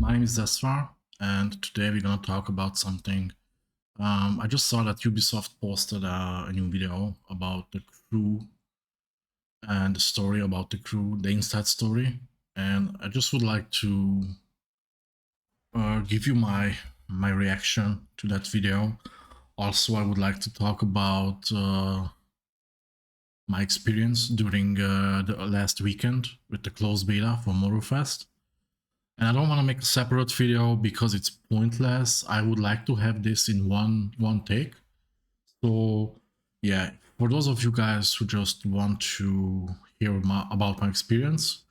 My name is Zesvar, and today we're gonna talk about something. I just saw that Ubisoft posted a new video about the crew and the story about the crew, the inside story, and I just would like to give you my reaction to that video. Also, I would like to talk about my experience during the last weekend with the closed beta for Motorfest. And I don't want to make a separate video because it's pointless. I would like to have this in one take. So yeah, for those of you guys who just want to hear about my experience,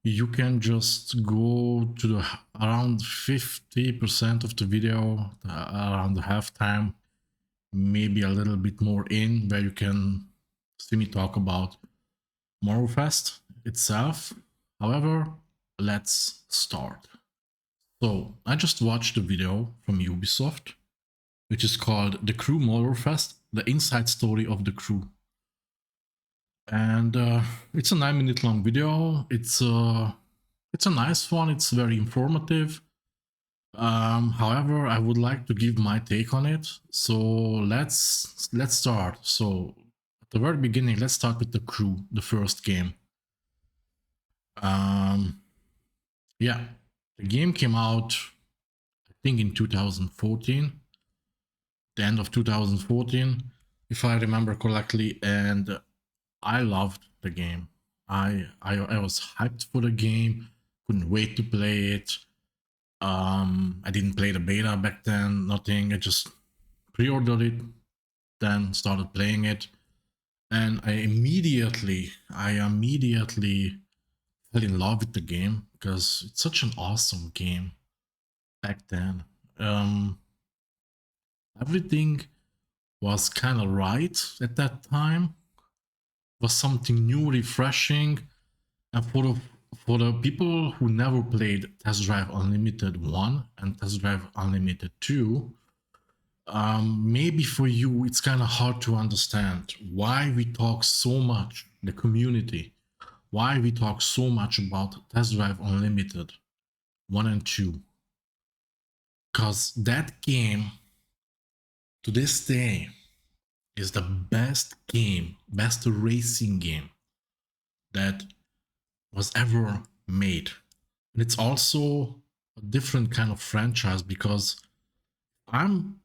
you can just go to the around 50% of the video, around the halftime, maybe a little bit more in, where you can see me talk about Morrowfest itself. However, let's start. So I just watched a video from Ubisoft, which is called The Crew Motorfest, the inside story of the crew. And it's a 9-minute long video. It's a nice one. It's very informative. However, I would like to give my take on it. So let's start. So at the very beginning, let's start with the crew, the first game. Yeah, the game came out, I think, in 2014, the end of 2014, if I remember correctly, and I loved the game. I was hyped for the game, couldn't wait to play it. I didn't play the beta back then, nothing. I just pre-ordered it, then started playing it, and I immediately fell in love with the game because it's such an awesome game back then. Everything was kind of right at that time. It was something new, refreshing, and for the people who never played Test Drive Unlimited 1 and Test Drive Unlimited 2, maybe for you it's kind of hard to understand why we talk so much, the community, why we talk so much about Test Drive Unlimited 1 and 2. Because that game, to this day, is the best game, best racing game that was ever made. And it's also a different kind of franchise because I'm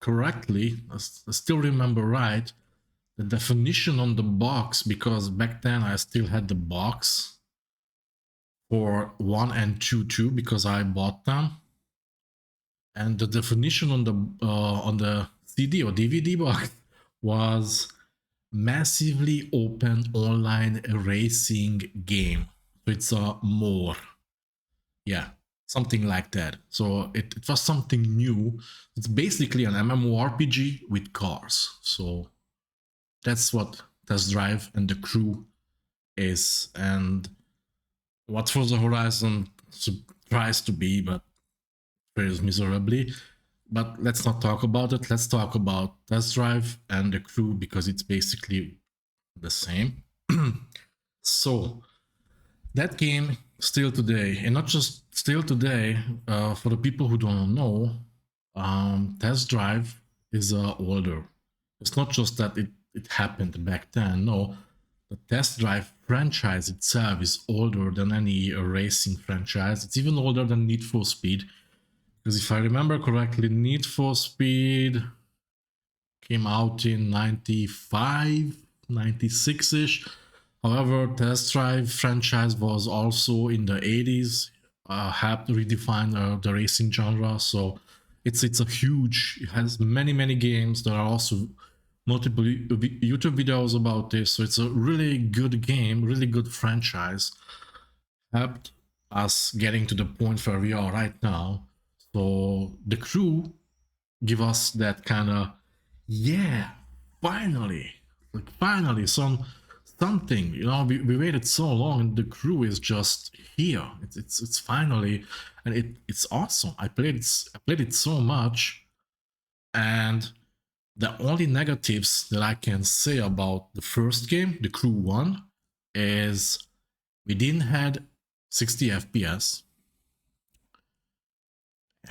correctly, I still remember right, the definition on the box, because back then I still had the box for 1 and 2 too, because I bought them. And the definition on the CD or DVD box was massively open online racing game. So it's a more, yeah, something like that. So it was something new. It's basically an MMORPG with cars. So that's what Test Drive and the crew is, and what Forza Horizon tries to be, but fails miserably. But let's not talk about it. Let's talk about Test Drive and the crew because it's basically the same. So that game still today, and not just still today, for the people who don't know, Test Drive is older. It's not just that it happened back then. No, the Test Drive franchise itself is older than any racing franchise. It's even older than Need for Speed. Because if I remember correctly, Need for Speed came out in 95, 96-ish. However, Test Drive franchise was also in the 80s, helped redefine the racing genre. So it's a huge, it has many games. There are also multiple YouTube videos about this. So it's a really good game, really good franchise. Helped us getting to the point where we are right now. So the crew give us that kind of, yeah, finally something. You know, we waited so long, and the crew is just here. It's finally, and it's awesome. I played it so much, and the only negatives that I can say about the first game, the Crew 1, is we didn't had 60 FPS.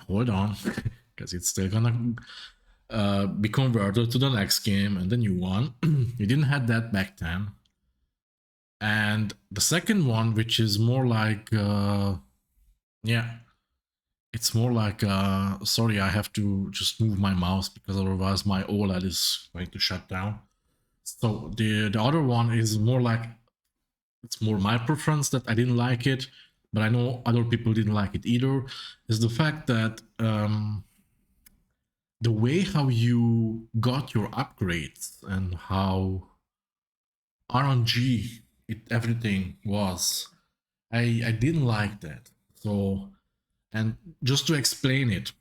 hold on, because it's still gonna be converted to the next game and the new one. You didn't have that back then. And the second one, which is more like, yeah, it's more like, sorry, I have to just move my mouse because otherwise my OLED is going to shut down. So the other one is more like, it's more my preference that I didn't like it, but I know other people didn't like it either, is the fact that the way how you got your upgrades and how RNG everything was, I didn't like that. So, and just to explain it,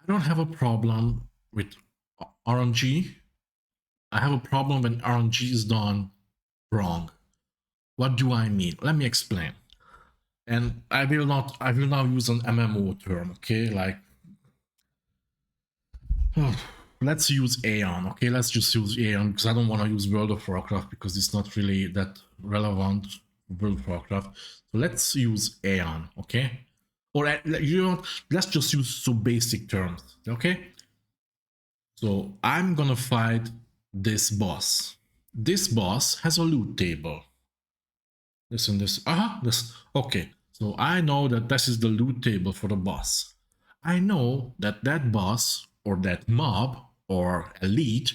I don't have a problem with RNG. I have a problem when RNG is done wrong. What do I mean? Let me explain. And I will now use an MMO term, okay? Like, let's use Aeon, okay? Let's just use Aeon because I don't want to use World of Warcraft because it's not really that relevant for World of Warcraft. So let's use Aeon, okay? Or you know, let's just use some basic terms, okay? So I'm gonna fight this boss. This boss has a loot table. This and this. This. Okay. So I know that this is the loot table for the boss. I know that that boss or that mob or elite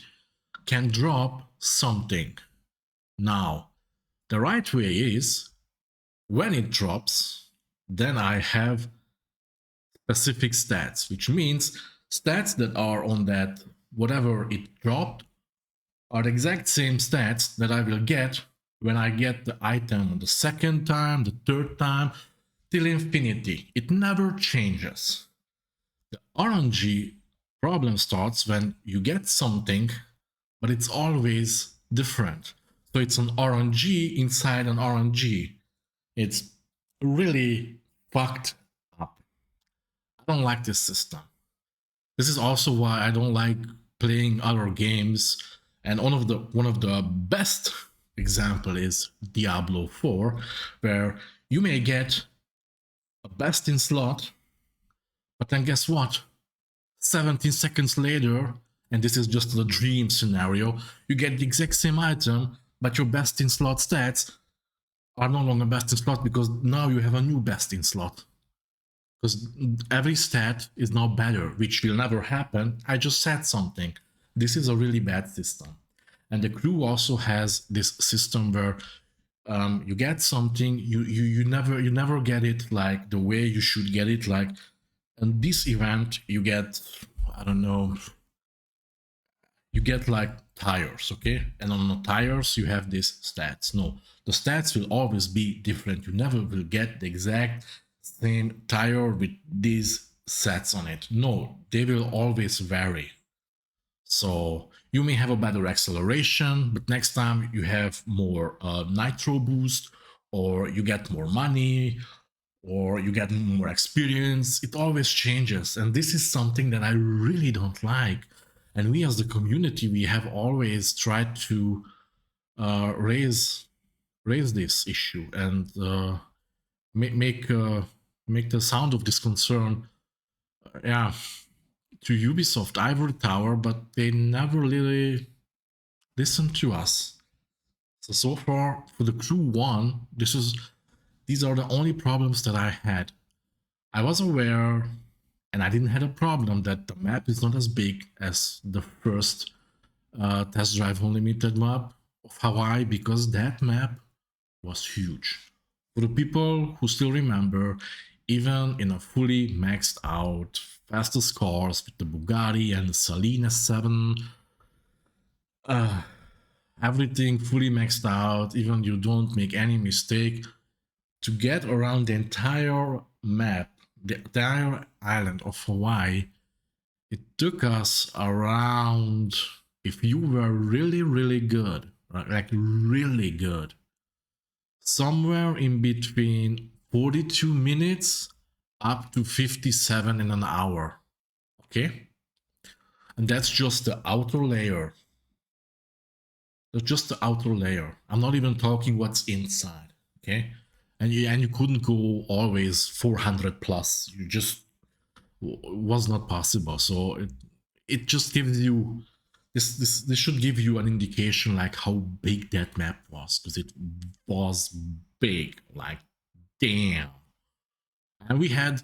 can drop something. Now, the right way is when it drops, then I have specific stats, which means stats that are on that whatever it dropped are the exact same stats that I will get when I get the item the second time, the third time, till infinity. It never changes. The RNG problem starts when you get something, but it's always different. So it's an RNG inside an RNG. It's really fucked up. I don't like this system. This is also why I don't like playing other games. And one of the best example is Diablo 4, where you may get a best in slot, but then guess what? 17 seconds later, and this is just the dream scenario, you get the exact same item, but your best in slot stats are no longer best in slot because now you have a new best in slot. Because every stat is now better, which will never happen. I just said something. This is a really bad system. And the crew also has this system where you get something, you never get it like the way you should get it. Like in this event, you get, I don't know, you get like tires, okay? And on the tires, you have these stats. No, the stats will always be different. You never will get the exact same tire with these sets on it. No, they will always vary. So you may have a better acceleration, but next time you have more nitro boost, or you get more money, or you get more experience. It always changes, and this is something that I really don't like. And we as the community, we have always tried to raise this issue and make the sound of this concern, yeah, to Ubisoft Ivory Tower, but they never really listened to us. So far for the Crew 1, these are the only problems that I had. I was aware, and I didn't have a problem that the map is not as big as the first Test Drive Unlimited map of Hawaii, because that map was huge. For the people who still remember, even in a fully maxed out fastest cars with the Bugatti and the Saleen S7, everything fully maxed out, even you don't make any mistake, to get around the entire map, the entire island of Hawaii, it took us around, if you were really, really good, like really good, somewhere in between 42 minutes up to 57 in an hour. Okay? And that's just the outer layer. That's just the outer layer. I'm not even talking what's inside. Okay? And you couldn't go always 400 plus. You just was not possible. So it just gives you this should give you an indication like how big that map was, because it was big, like damn. And we had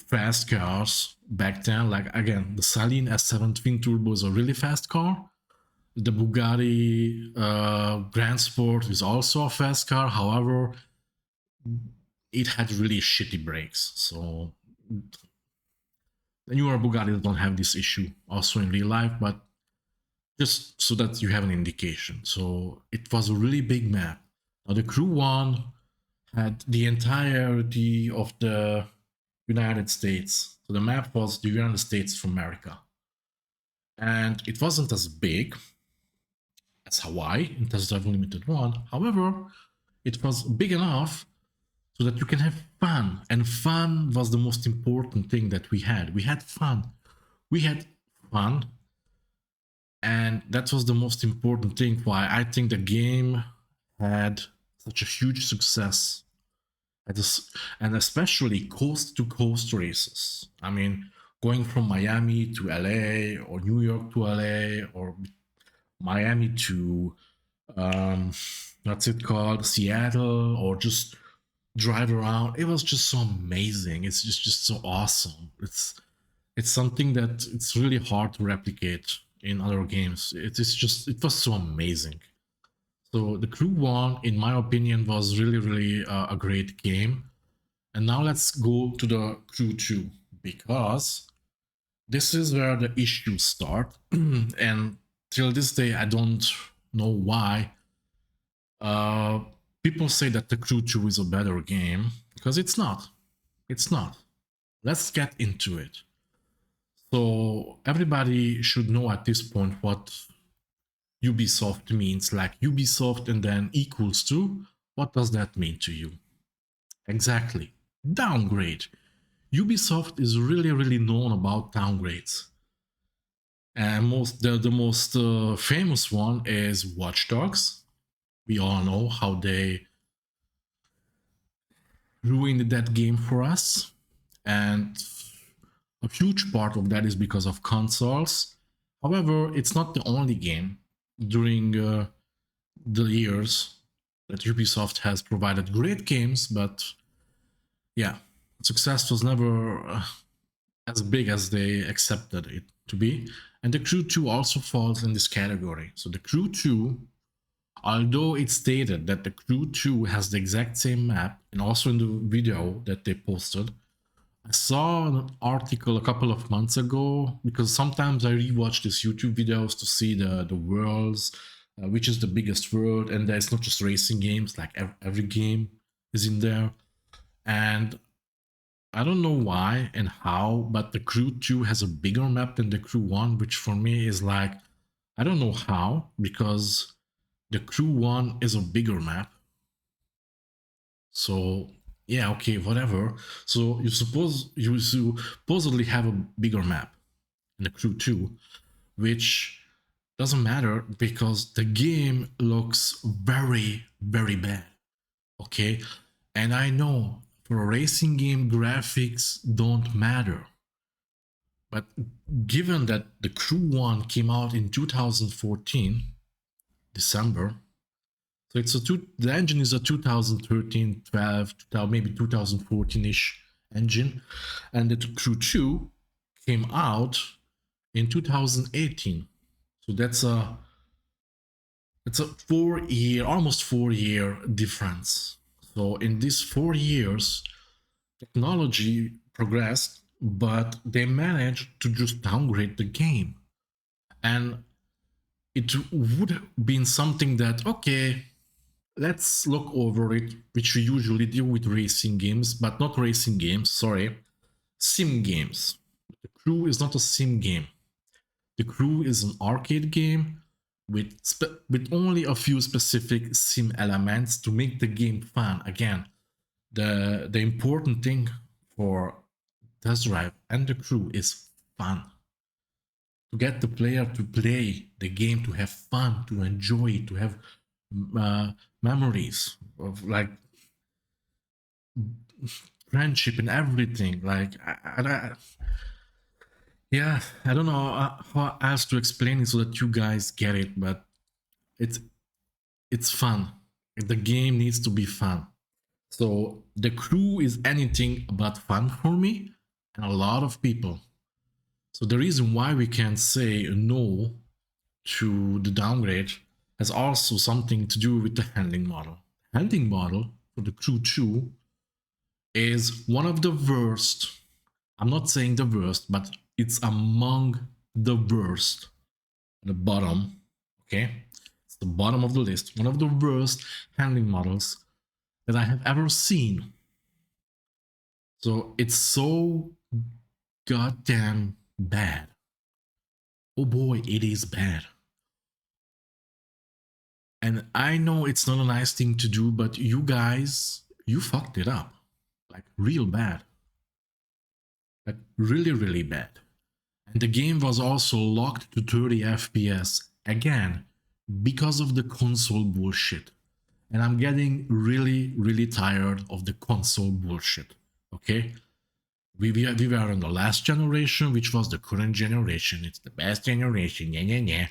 fast cars back then, like again the Saleen S7 twin turbo is a really fast car. The Bugatti Grand Sport is also a fast car. However, it had really shitty brakes. So the newer Bugattis don't have this issue also in real life, but just so that you have an indication. So it was a really big map. Now the Crew One had the entirety of the United States. So the map was the United States of America. And it wasn't as big as Hawaii in Test Drive Unlimited 1. However, it was big enough so that you can have fun. And fun was the most important thing that we had. We had fun. We had fun. And that was the most important thing why I think the game had such a huge success. And especially coast to coast races. I mean, going from Miami to LA or New York to LA or Miami to what's it called, Seattle, or just drive around. It was just so amazing. It's just so awesome. It's something that it's really hard to replicate in other games. It was so amazing. So the Crew One, in my opinion, was really a great game. And now let's go to the Crew 2, because this is where the issues start. And till this day, I don't know why. People say that the Crew 2 is a better game, because it's not. It's not. Let's get into it. So everybody should know at this point what Ubisoft means, like Ubisoft and then equals to. What does that mean to you? Exactly. Downgrade. Ubisoft is really known about downgrades. And the most famous one is Watch Dogs. We all know how they ruined that game for us. And a huge part of that is because of consoles. However, it's not the only game. During the years that Ubisoft has provided great games, but yeah, success was never as big as they accepted it to be. And the Crew 2 also falls in this category. So the Crew 2, although it's stated that the Crew 2 has the exact same map, and also in the video that they posted, I saw an article a couple of months ago, because sometimes I rewatch these YouTube videos to see the worlds, which is the biggest world, and it's not just racing games, like every game is in there. And I don't know why and how, but the Crew 2 has a bigger map than the Crew 1, which for me is like, I don't know how, because the Crew 1 is a bigger map. So yeah, okay, whatever. So you supposedly have a bigger map in the Crew 2, which doesn't matter because the game looks very bad. Okay, and I know for a racing game graphics don't matter, but given that the Crew 1 came out in 2014 December, so the engine is a 2013, 12, maybe 2014-ish engine, and the Crew 2 came out in 2018. So that's a almost 4 year difference. So in these 4 years, technology progressed, but they managed to just downgrade the game. And it would have been something that, okay, let's look over it, which we usually do with racing games, but not racing games, sorry, sim games. The Crew is not a sim game. The Crew is an arcade game with only a few specific sim elements to make the game fun. Again, the important thing for Test Drive and the Crew is fun. To get the player to play the game, to have fun, to enjoy it, to have memories of like friendship and everything. Like, yeah, I don't know how else to explain it so that you guys get it, but it's it's fun. The game needs to be fun. So the crew is anything but fun for me and a lot of people. So the reason why we can say no to the downgrade has also something to do with the handling model. Handling model for the Crew 2 is one of the worst. I'm not saying the worst, but it's among the worst. The bottom, okay? It's the bottom of the list. One of the worst handling models that I have ever seen. So it's so goddamn bad. Oh boy, it is bad. And I know it's not a nice thing to do, but you guys, you fucked it up. Like real bad. Like really, really bad. And the game was also locked to 30 FPS again because of the console bullshit. And I'm getting really, really tired of the console bullshit. Okay? We were in the last generation, which was the current generation. It's the best generation. Yeah, yeah, yeah.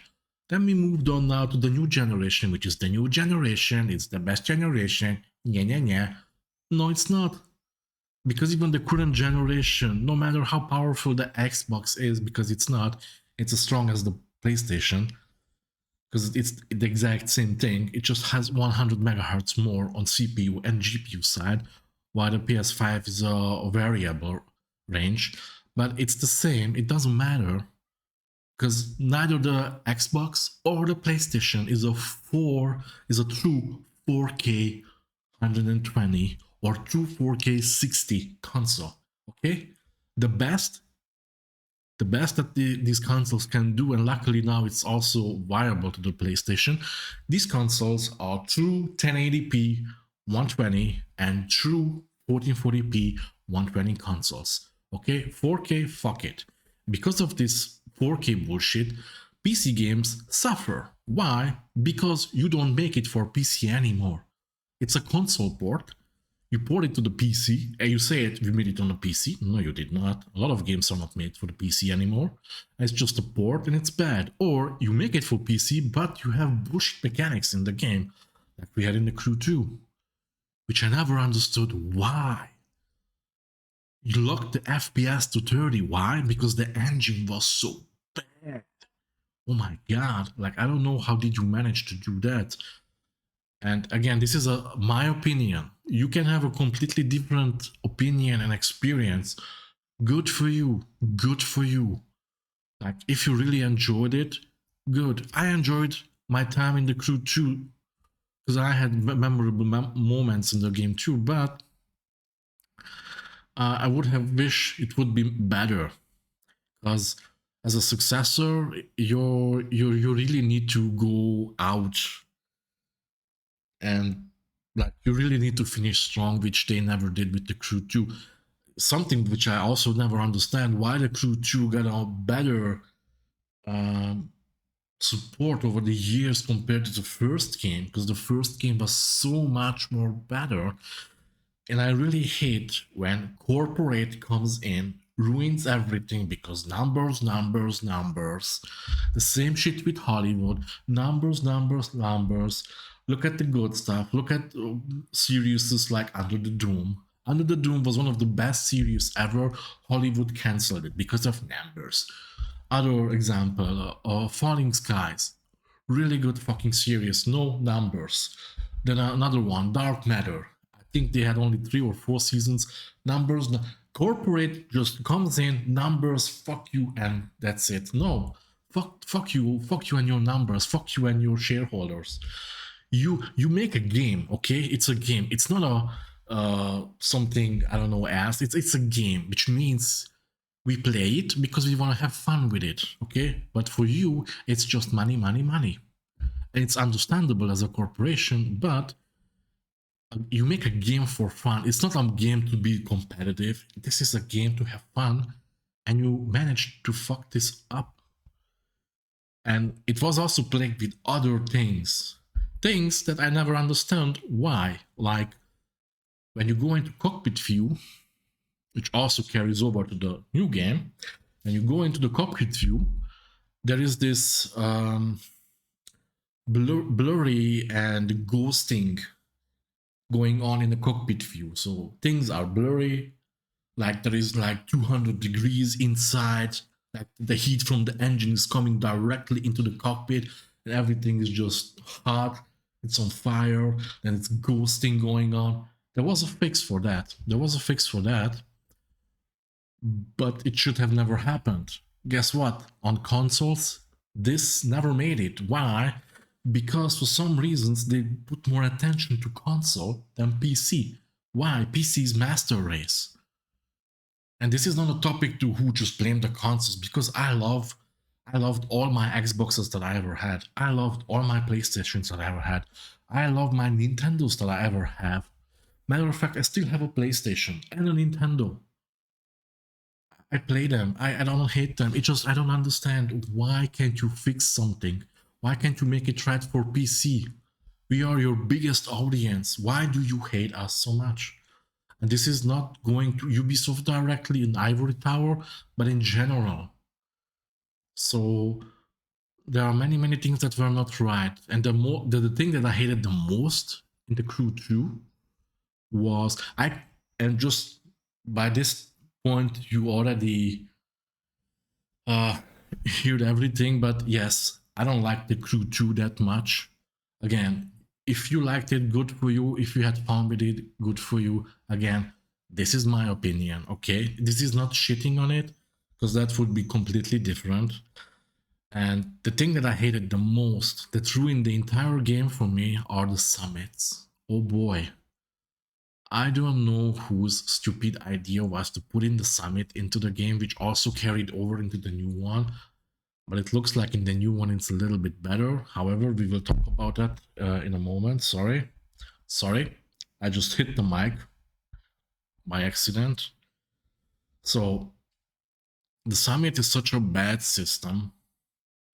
Then we moved on now to the new generation, which is the new generation. It's the best generation. Yeah, yeah, yeah. No, it's not. Because even the current generation, no matter how powerful the Xbox is, because it's not, it's as strong as the PlayStation, because it's the exact same thing. It just has 100 megahertz more on CPU and GPU side, while the PS5 is a variable range. But it's the same. It doesn't matter, because neither the Xbox or the PlayStation is a true 4K 120 or true 4K 60 console. Okay, the best that these consoles can do, and luckily now it's also viable to the PlayStation. These consoles are true 1080p 120 and true 1440p 120 consoles. Okay, 4K, fuck it. Because of this 4K bullshit, PC games suffer. Why? Because you don't make it for PC anymore. It's a console port. You port it to the PC and you say it, we made it on a PC. No, you did not. A lot of games are not made for the PC anymore. It's just a port and it's bad. Or you make it for PC, but you have bullshit mechanics in the game, like we had in the Crew 2, which I never understood why. You locked the FPS to 30. Why? Because the engine was so bad. Oh my god. Like, I don't know how did you manage to do that. And again, this is my opinion. You can have a completely different opinion and experience. Good for you. Good for you. Like, if you really enjoyed it, good. I enjoyed my time in the Crew 2 because I had memorable moments in the game too, but I would have wished it would be better, because as a successor, you really need to go out and like you really need to finish strong, which they never did with the Crew 2. Something which I also never understand, why the Crew 2 got a better support over the years compared to the first game, because the first game was so much more better. And I really hate when corporate comes in, ruins everything, because numbers. The same shit with Hollywood. Numbers. Look at the good stuff. Look at series like Under the Dome. Under the Dome was one of the best series ever. Hollywood cancelled it because of numbers. Other example, Falling Skies. Really good fucking series, no numbers. Then another one, Dark Matter. I think they had only 3 or 4 seasons. Numbers, corporate just comes in, numbers, fuck you, and that's it. No, fuck you and your numbers, fuck you and your shareholders. You make a game, okay? It's a game. It's not a something I don't know as. It's a game, which means we play it because we want to have fun with it, okay? But for you, it's just money. And it's understandable as a corporation, but you make a game for fun. It's not a game to be competitive. This is a game to have fun, and you managed to fuck this up. And it was also played with other things that I never understand why. Like when you go into cockpit view, which also carries over to the new game, and you go into the cockpit view, there is this blurry and ghosting going on in the cockpit view. So things are blurry, like there is like 200 degrees inside, like the heat from the engine is coming directly into the cockpit, and everything is just hot, it's on fire, and it's ghosting going on. There was a fix for that. But it should have never happened. Guess what? On consoles, this never made it. Why? Because for some reasons they put more attention to console than PC. Why? PC is master race. And this is not a topic to who just blame the consoles, because I loved all my Xboxes that I ever had. I loved all my PlayStations that I ever had. I love my Nintendos that I ever have. Matter of fact, I still have a PlayStation and a Nintendo. I play them. I don't hate them. It's just I don't understand, why can't you fix something? Why can't you make it right for PC? We are your biggest audience. Why do you hate us so much? And this is not going to Ubisoft directly in Ivory Tower, but in general. So there are many things that were not right. And the thing that I hated the most in the Crew 2 was and just by this point you already heard everything, but yes, I don't like the Crew 2 that much. Again, if you liked it, good for you. If you had fun with it, good for you. Again, this is my opinion, okay? This is not shitting on it, because that would be completely different. And the thing that I hated the most, that ruined the entire game for me, are the summits. Oh boy. I don't know whose stupid idea was to put in the summit into the game, which also carried over into the new one. But it looks like in the new one it's a little bit better. However, we will talk about that in a moment. Sorry, I just hit the mic by accident. So the summit is such a bad system,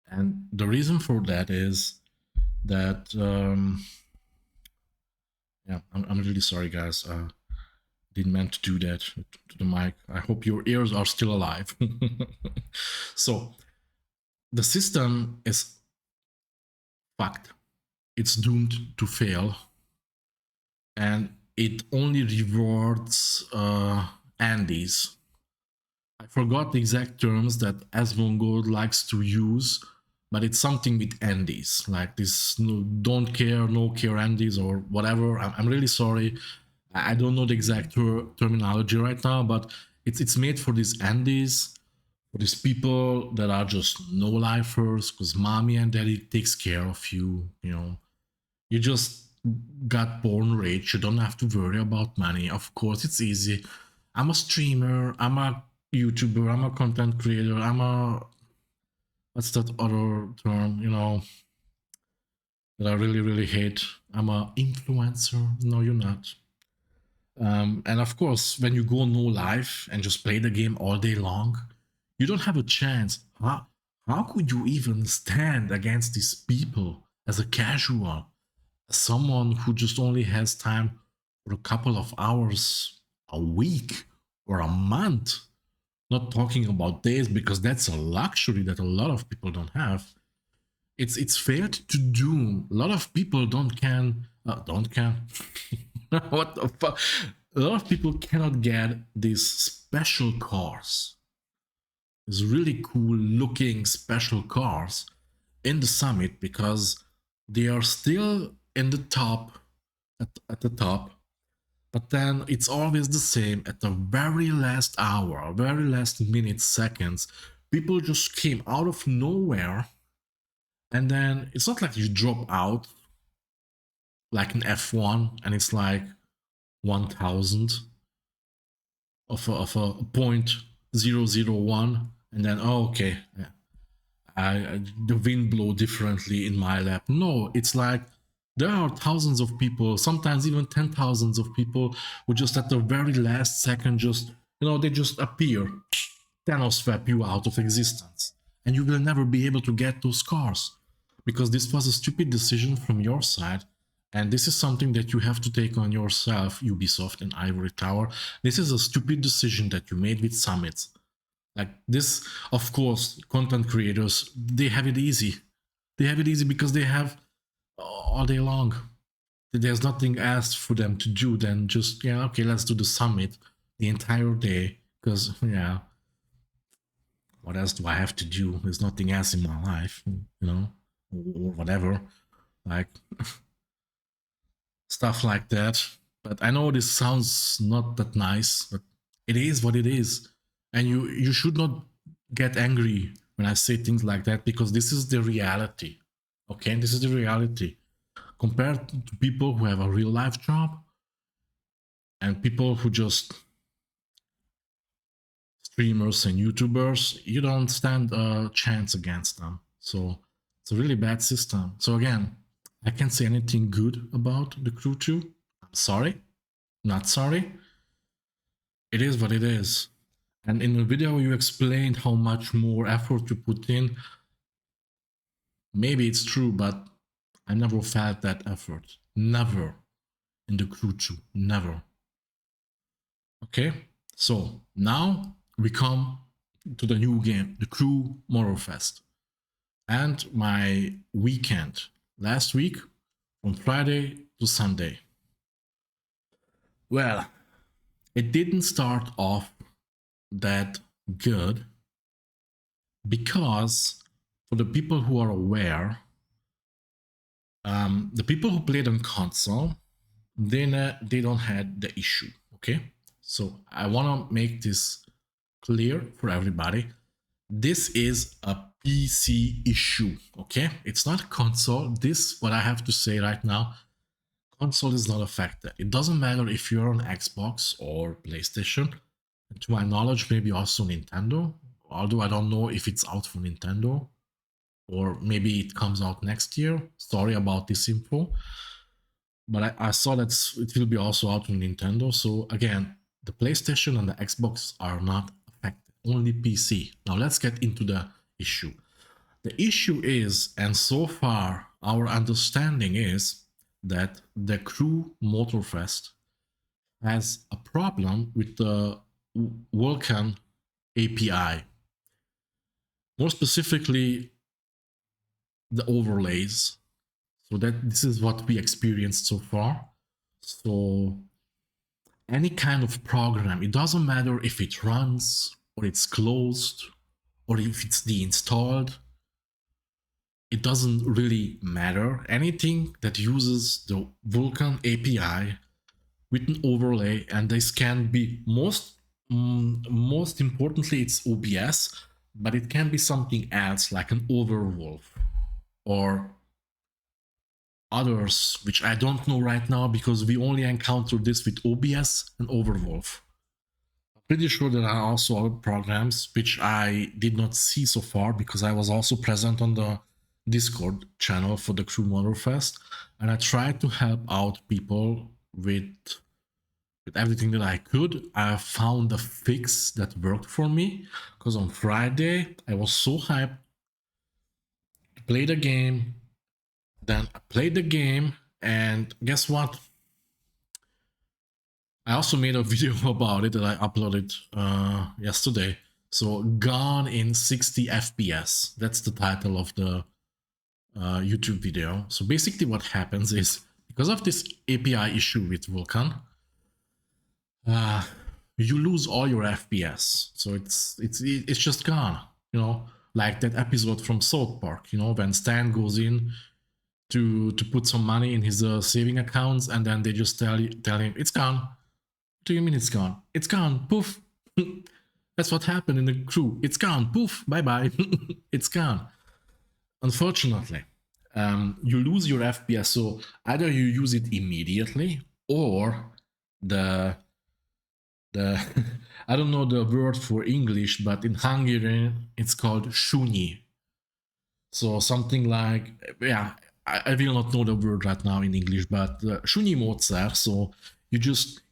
and the reason for that is that yeah, I'm really sorry, guys. Didn't meant to do that to the mic. I hope your ears are still alive. So the system is fucked. It's doomed to fail, and it only rewards Andes. I forgot the exact terms that Asmongold likes to use, but it's something with Andes, like this don't care, no care Andes or whatever. I'm really sorry. I don't know the exact terminology right now, but it's made for these Andes, for these people that are just no-lifers, because mommy and daddy takes care of you, you know. You just got born rich, you don't have to worry about money. Of course, it's easy. I'm a streamer, I'm a YouTuber, I'm a content creator, I'm a... what's that other term, you know, that I really hate? I'm a influencer. No, you're not. And of course, when you go no life and just play the game all day long, you don't have a chance. How could you even stand against these people as a casual, as someone who just only has time for a couple of hours a week or a month? Not talking about days, because that's a luxury that a lot of people don't have. It's fair to do. A lot of people don't can. What the fuck? A lot of people cannot get these special cars, these really cool looking special cars in the summit, because they are still in the top, at the top. But then it's always the same. At the very last hour, very last minute, seconds, people just came out of nowhere, and then it's not like you drop out like an F1 and it's like 1000 of a 0.001, and then okay, the wind blow differently in my lap. No, it's like there are thousands of people, sometimes even 10,000s of people, who just at the very last second just, you know, they just appear, Thanos swap you out of existence, and you will never be able to get those cars, because this was a stupid decision from your side, And this is something that you have to take on yourself, Ubisoft and Ivory Tower. This is a stupid decision that you made with summits. Like this, of course, content creators, they have it easy. They have it easy because they have all day long. There's nothing else for them to do than just, yeah, okay, let's do the summit the entire day. Because, yeah, what else do I have to do? There's nothing else in my life, or whatever. Like, stuff like that. But I know this sounds not that nice, but it is what it is. And you should not get angry when I say things like that, because this is the reality. Okay, this is the reality. Compared to people who have a real life job and people who just streamers and YouTubers, you don't stand a chance against them. So it's a really bad system. So again, I can't say anything good about the Crew 2. I'm sorry. Not sorry. It is what it is. And in the video, you explained how much more effort you put in. Maybe it's true, but I never felt that effort. Never in the Crew 2. Never. Okay? So now we come to the new game, the Crew Motorfest. And my weekend last week from Friday to Sunday. Well, it didn't start off that good because, for the people who are aware, the people who played on console, they don't have the issue. Okay, so I want to make this clear for everybody. This is a PC issue. Okay, it's not console. This, what I have to say right now, console is not affected. It doesn't matter if you're on Xbox or PlayStation. And to my knowledge, maybe also Nintendo. Although I don't know if it's out for Nintendo, or maybe it comes out next year. Sorry about this info. But I saw that it will be also out on Nintendo. So again, the PlayStation and the Xbox are not affected. Only PC. Now let's get into the issue. The issue is, and so far our understanding is, that the Crew Motorfest has a problem with the Vulkan API. More specifically, the overlays. So that this is what we experienced so far. So any kind of program, it doesn't matter if it runs or it's closed or if it's deinstalled. It doesn't really matter. Anything that uses the Vulkan API with an overlay, and this can be most importantly, it's OBS, but it can be something else like an Overwolf or others, which I don't know right now because we only encountered this with OBS and Overwolf. I'm pretty sure there are also other programs which I did not see so far because I was also present on the Discord channel for the Crew Motorfest, and I tried to help out people with everything that I could. I found a fix that worked for me because on Friday I was so hyped to play the game. Then I played the game, and guess what? I also made a video about it that I uploaded yesterday. So, gone in 60 FPS. That's the title of the YouTube video. So basically what happens is, because of this API issue with Vulkan, you lose all your FPS. So it's just gone. Like that episode from South Park, when Stan goes in to put some money in his saving accounts, and then they just tell him it's gone. What do you mean it's gone? It's gone. Poof. That's what happened in the Crew. It's gone. Poof. Bye bye. It's gone. Unfortunately, you lose your FPS. So either you use it immediately, or the I don't know the word for English, but in Hungarian it's called súnyi. So something like, yeah, I will not know the word right now in English, but súnyi módszer. So you just,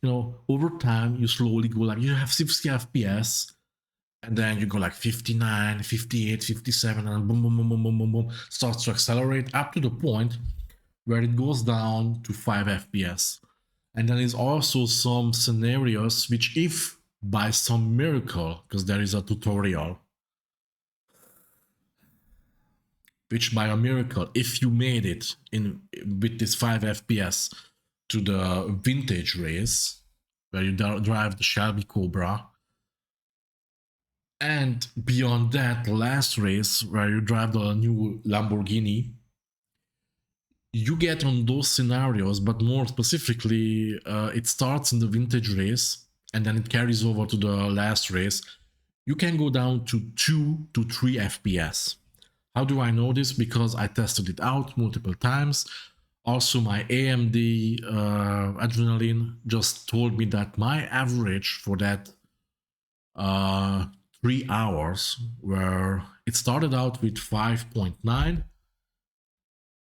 over time, you slowly go like, you have 60 FPS, and then you go like 59, 58, 57, and boom, boom, boom, boom, boom, boom, boom, starts to accelerate up to the point where it goes down to 5 FPS. And then there's also some scenarios which, if by some miracle, because there is a tutorial, which by a miracle, if you made it in with this 5 FPS to the vintage race, where you drive the Shelby Cobra, and beyond that, the last race where you drive the new Lamborghini, you get on those scenarios, but more specifically, it starts in the vintage race and then it carries over to the last race. You can go down to 2 to 3 FPS. How do I know this? Because I tested it out multiple times. Also, my AMD Adrenaline just told me that my average for that 3 hours, where it started out with 5.9,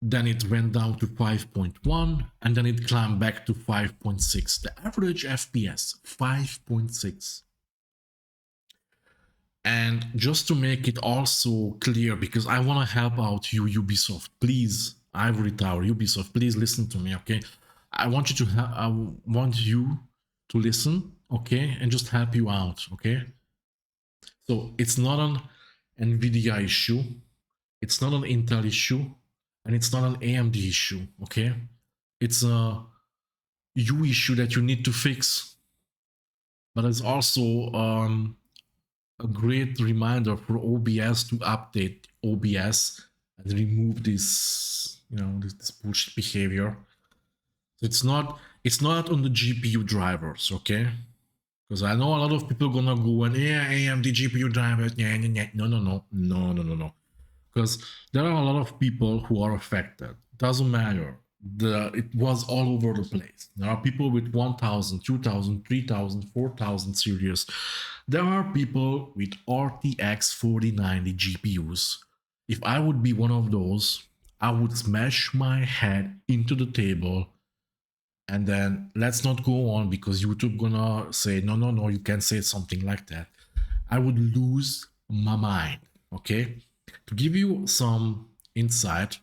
then it went down to 5.1, and then it climbed back to 5.6. The average FPS, 5.6. And just to make it also clear, because I want to help out you, Ubisoft, please, Ivory Tower, Ubisoft, please listen to me, okay? I want you to listen, okay, and just help you out, okay? So it's not an NVIDIA issue, it's not an Intel issue, and it's not an AMD issue, okay? It's a you issue that you need to fix. But it's also a great reminder for OBS to update OBS and remove this, this bullshit behavior. So it's not on the GPU drivers, okay? Because I know a lot of people gonna go and AMD GPU drivers, no. Because there are a lot of people who are affected. It doesn't matter. It was all over the place. There are people with 1000, 2000, 3000, 4000 series. There are people with RTX 4090 GPUs. If I would be one of those, I would smash my head into the table. And then let's not go on, because YouTube gonna say, no, you can't say something like that. I would lose my mind, okay? To give you some insight,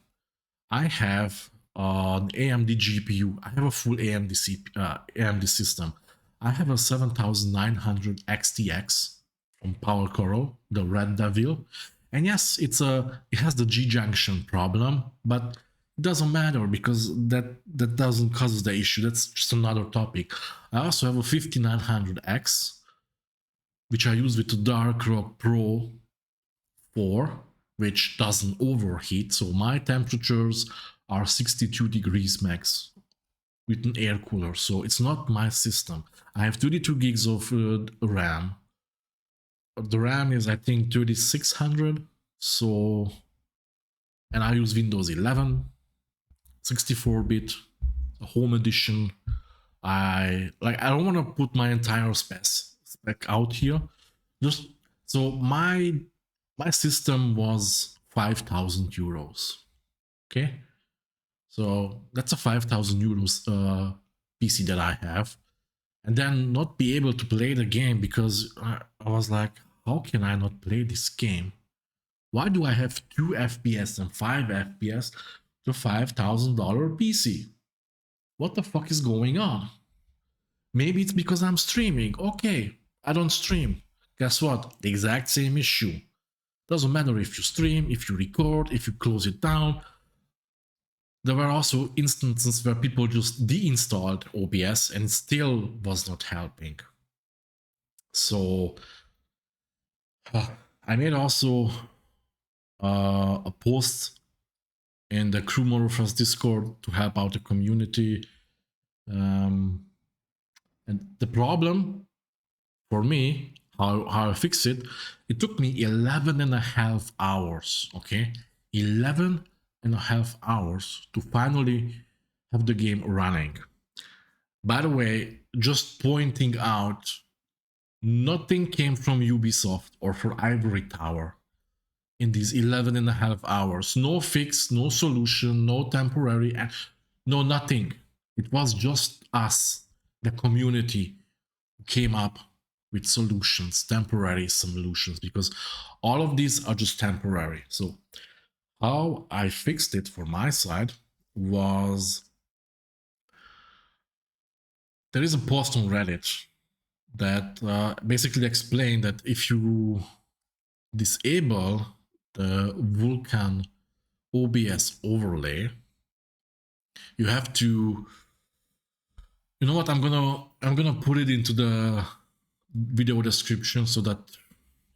I have an AMD GPU. I have a full AMD system. I have a 7900 XTX from Power Coral, the Red Devil. And yes, it has the G-junction problem, but it doesn't matter, because that doesn't cause the issue. That's just another topic. I also have a 5900X, which I use with the Dark Rock Pro 4, which doesn't overheat. So my temperatures are 62 degrees max with an air cooler. So it's not my system. I have 32 gigs of RAM. The RAM is, I think, 3600. So, and I use Windows 11, 64-bit, home edition. I don't want to put my entire spec out here. Just so my system was 5,000 euros. Okay, so that's a 5,000 euros PC that I have, and then not be able to play the game, because I was like, how can I not play this game? Why do I have 2 FPS and 5 FPS to $5,000 PC? What the fuck is going on? Maybe it's because I'm streaming. Okay, I don't stream. Guess what? The exact same issue. Doesn't matter if you stream, if you record, if you close it down. There were also instances where people just deinstalled OBS and it still was not helping. So I made also a post in the Crew Motorfest Discord to help out the community. And the problem for me, how I fix it, it took me 11 and a half hours, okay? 11 and a half hours to finally have the game running. By the way, just pointing out, nothing came from Ubisoft or for Ivory Tower in these 11 and a half hours. No fix, no solution, no temporary, no nothing. It was just us, the community, who came up with solutions, temporary solutions, because all of these are just temporary. So how I fixed it for my side, was there is a post on Reddit that basically explained that if you disable the Vulkan OBS overlay, you have to, you know what, I'm gonna put it into the video description so that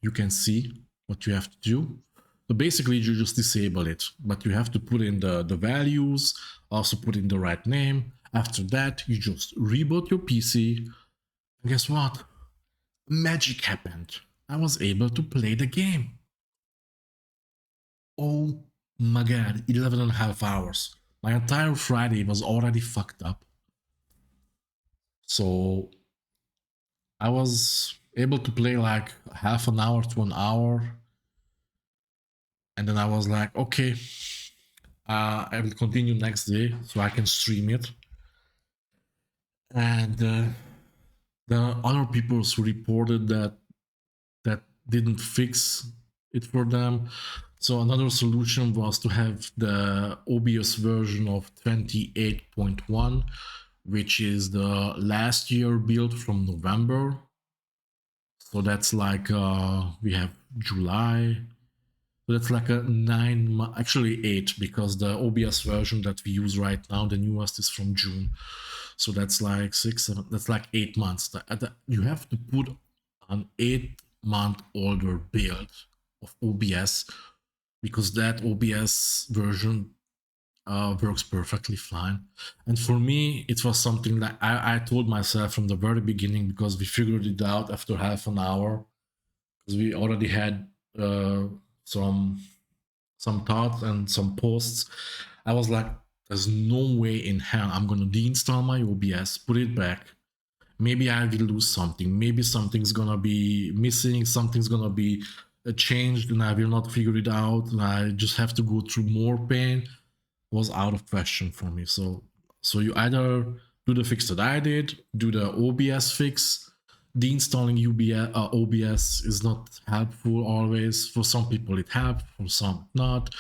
you can see what you have to do. So basically you just disable it, but you have to put in the values, also put in the right name. After that, you just reboot your PC. And guess what? Magic happened. I was able to play the game. Oh my god, 11 and a half hours. My entire Friday was already fucked up. So I was able to play like half an hour to an hour. And then I was like, okay, I will continue next day so I can stream it. And there are other people who reported that didn't fix it for them. So another solution was to have the OBS version of 28.1, which is the last year build from November. So that's like we have July. So that's like a 9, actually 8, because the OBS version that we use right now, the newest, is from June. So that's like 6, 7, that's like 8 months. You have to put an 8-month older build of OBS because that OBS version works perfectly fine. And for me, it was something that I told myself from the very beginning, because we figured it out after half an hour, because we already had some thoughts and some posts. I was like, there's no way in hell I'm gonna deinstall my OBS, put it back. Maybe I will lose something. Maybe something's gonna be missing, something's gonna be changed, and I will not figure it out, and I just have to go through more pain. Was out of question for me. So you either do the fix that I did, do the OBS fix. Deinstalling OBS is not helpful always. For some people it helped, for some not.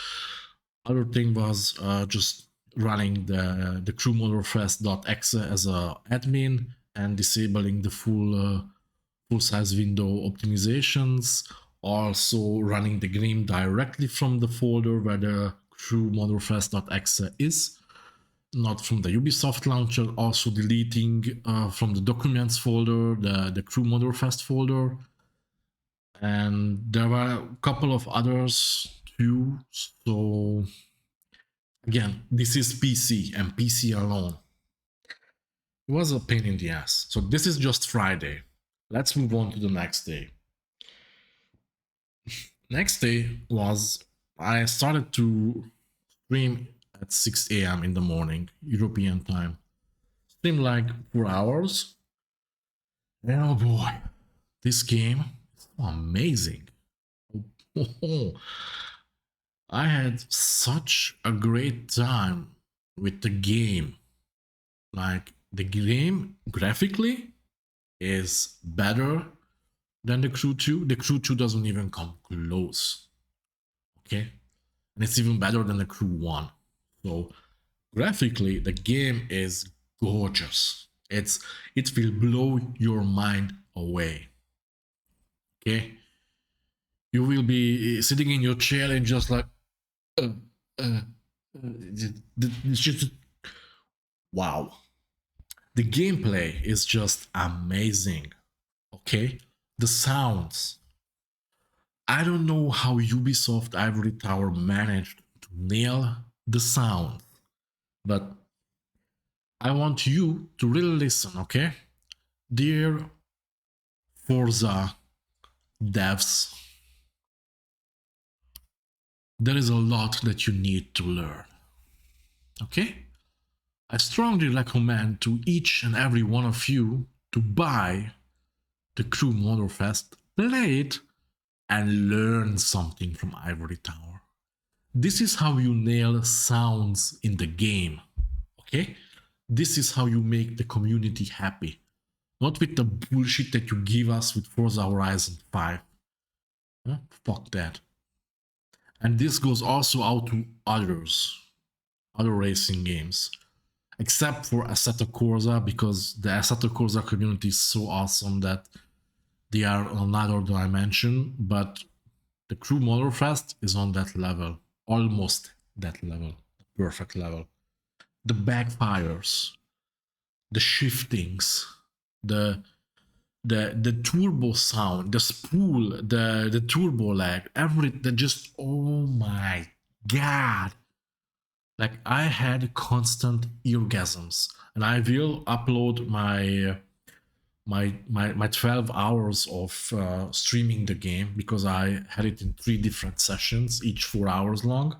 Other thing was just running the Crew Motorfest.exe as a admin and disabling the full size window optimizations. Also running the game directly from the folder where the Crew Motorfest.exe is, not from the Ubisoft launcher. Also deleting from the documents folder the Crew Motorfest folder. And there were a couple of others too. So again, this is PC and PC alone. It was a pain in the ass. So this is just Friday. Let's move on to the next day. Next day was, I started to stream at 6 a.m. in the morning, European time. Streamed like 4 hours. And oh boy, this game is amazing. I had such a great time with the game. Like, the game graphically is better than the Crew 2. The Crew 2 doesn't even come close. Okay? And it's even better than the Crew 1. So graphically, the game is gorgeous. It will blow your mind away. Okay? You will be sitting in your chair and just like, it's just, wow. The gameplay is just amazing. Okay? The sounds. I don't know how Ubisoft Ivory Tower managed to nail the sound, but I want you to really listen, okay? Dear Forza devs, there is a lot that you need to learn, okay? I strongly recommend to each and every one of you to buy the Crew Motorfest, play it, and learn something from Ivory Tower. This is how you nail sounds in the game, okay? This is how you make the community happy. Not with the bullshit that you give us with Forza Horizon 5. Fuck that. And this goes also out to others. other racing games, except for Assetto Corsa, because the Assetto Corsa community is so awesome that they are on another dimension. But the Crew Motorfest is on that level, almost that level, perfect level. The backfires, the shiftings, the the turbo sound, the spool, the turbo lag, everything. Just, oh my god! Like, I had constant orgasms, and I will upload my 12 hours of streaming the game, because I had it in 3 different sessions, each 4 hours long.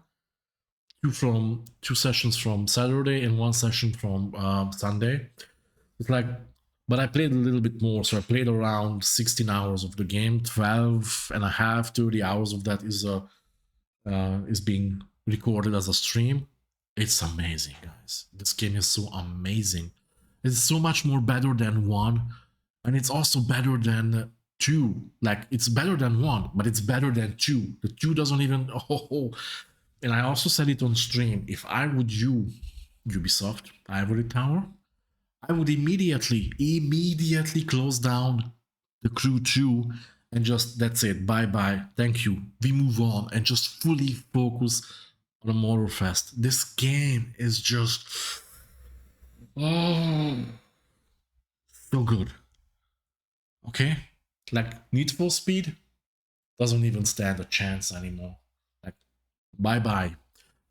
Two sessions from Saturday and 1 session from Sunday. It's like, but I played a little bit more, so I played around 16 hours of the game. 12 and a half, 30 hours of that is being recorded as a stream. It's amazing, guys. This game is so amazing. It's so much more better than 1, and it's also better than 2. Like, it's better than 1, but it's better than 2. The 2 doesn't even, oh. And I also said it on stream, if I would use Ubisoft Ivory Tower, I would immediately close down the Crew 2 and just, that's it, bye-bye, thank you, we move on, and just fully focus on the Motorfest. This game is just, oh, so good. Okay? Like, Need for Speed doesn't even stand a chance anymore. Like, bye-bye.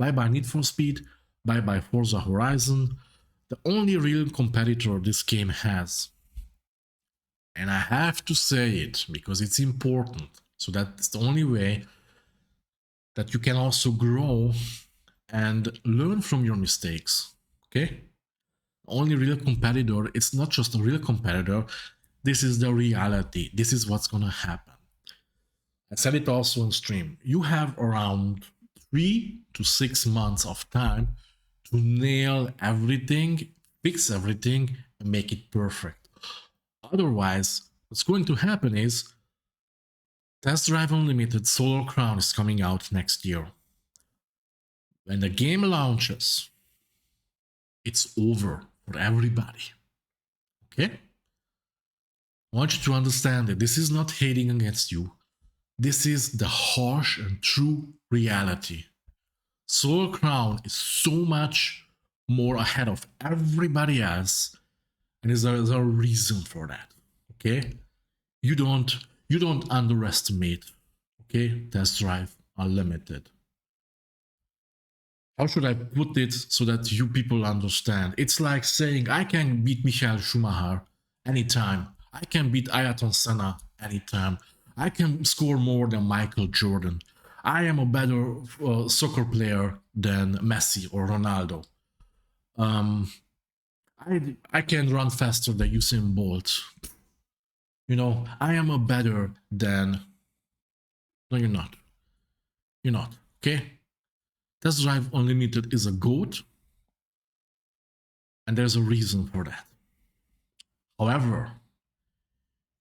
Bye-bye Need for Speed, bye-bye Forza Horizon. The only real competitor this game has, and I have to say it because it's important, so that's the only way that you can also grow and learn from your mistakes. Okay? Only real competitor, it's not just a real competitor, this is the reality. This is what's gonna happen. I said it also on stream. You have around 3 to 6 months of time to nail everything, fix everything, and make it perfect. Otherwise, what's going to happen is Test Drive Unlimited Solar Crown is coming out next year. When the game launches, it's over for everybody. Okay? I want you to understand that this is not hating against you. This is the harsh and true reality. Solar Crown is so much more ahead of everybody else, and there's a reason for that. Okay, you don't underestimate. Okay, Test Drive Unlimited. How should I put it so that you people understand? It's like saying I can beat Michael Schumacher anytime. I can beat Ayrton Senna anytime. I can score more than Michael Jordan. I am a better soccer player than Messi or Ronaldo. I can run faster than Usain Bolt. You know, I am a better than. No, you're not. You're not. Okay? Test Drive Unlimited is a GOAT, and there's a reason for that. However,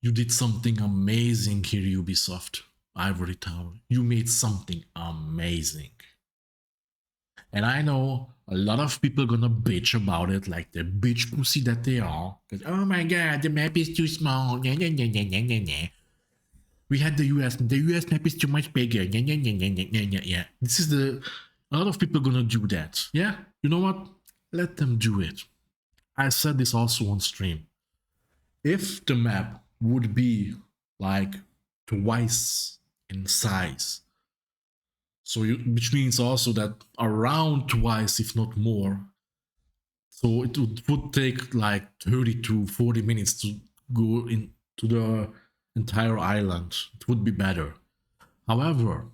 you did something amazing here, Ubisoft Ivory Tower. You made something amazing. And I know a lot of people gonna bitch about it, like the bitch pussy that they are. Because, oh my god, the map is too small. Nah, nah, nah, nah, nah, nah. We had the US map is too much bigger. Nah, nah, nah, nah, nah, nah, yeah. This is a lot of people gonna do that. Yeah? You know what? Let them do it. I said this also on stream. If the map would be like twice in size, so which means also that around twice, if not more, so it would take like 30 to 40 minutes to go into the entire island. It would be better. However,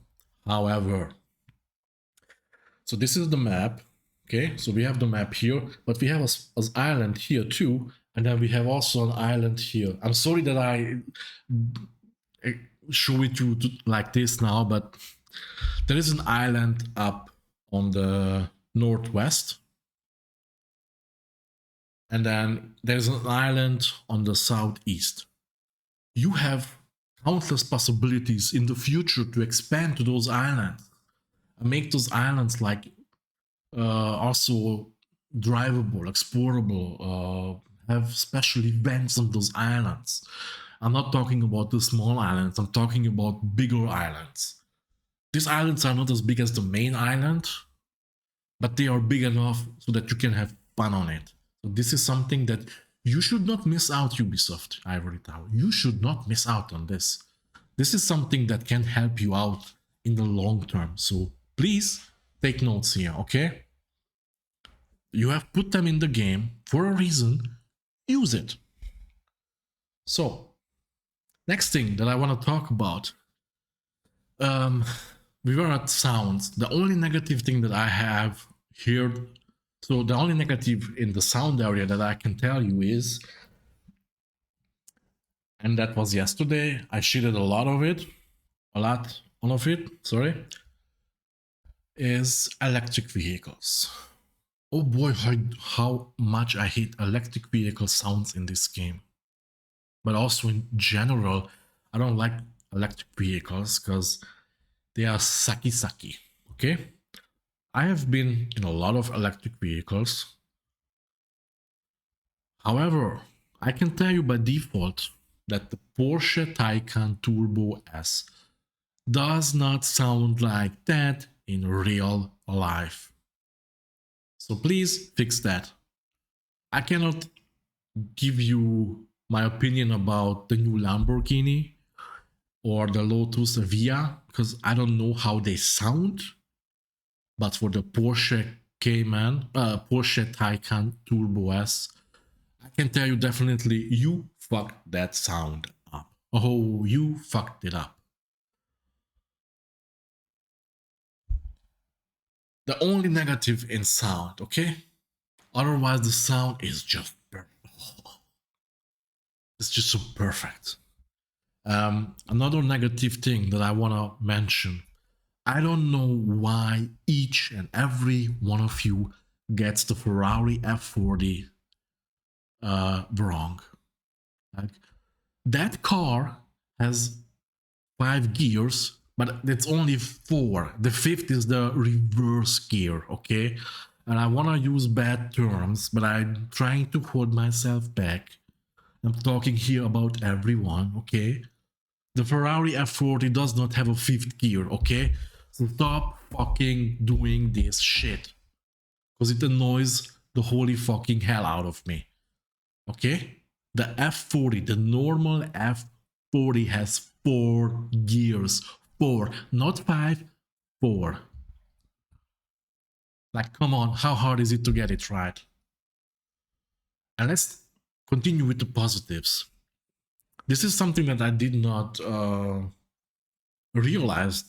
so this is the map. Okay, so we have the map here, but we have an island here too, and then we have also an island here. I'm sorry that I show it to like this now, but there is an island up on the northwest, and then there's an island on the southeast. You have countless possibilities in the future to expand to those islands and make those islands like also drivable, explorable, have special events on those islands. I'm not talking about the small islands, I'm talking about bigger islands. These islands are not as big as the main island, but they are big enough so that you can have fun on it. So this is something that you should not miss out, Ubisoft Ivory Tower. You should not miss out on this. This is something that can help you out in the long term. So please take notes here, okay? You have put them in the game for a reason. Use it. So, next thing that I want to talk about. We were at sounds. The only negative thing that I have here, so the only negative in the sound area that I can tell you is, and that was yesterday, I shitted a lot of it, sorry, is electric vehicles. Oh boy, how much I hate electric vehicle sounds in this game. But also in general, I don't like electric vehicles because they are sucky, okay? I have been in a lot of electric vehicles. However, I can tell you by default that the Porsche Taycan Turbo S does not sound like that in real life. So please fix that. I cannot give you my opinion about the new Lamborghini or the Lotus Via because I don't know how they sound. But for the Porsche Porsche Taycan Turbo S, I can tell you definitely you fucked that sound up. Oh, you fucked it up. The only negative in sound, okay? Otherwise, the sound is just it's just so perfect. Another negative thing that I want to mention. I don't know why each and every one of you gets the Ferrari F40 wrong. Like, that car has 5 gears, but it's only 4. The 5th is the reverse gear, okay? And I want to use bad terms, but I'm trying to hold myself back. I'm talking here about everyone, okay? The Ferrari F40 does not have a 5th gear, okay? So stop fucking doing this shit. Because it annoys the holy fucking hell out of me. Okay? The F40, the normal F40 has 4 gears. 4, not 5, 4. Like, come on, how hard is it to get it right? And let's continue with the positives. This is something that I did not realize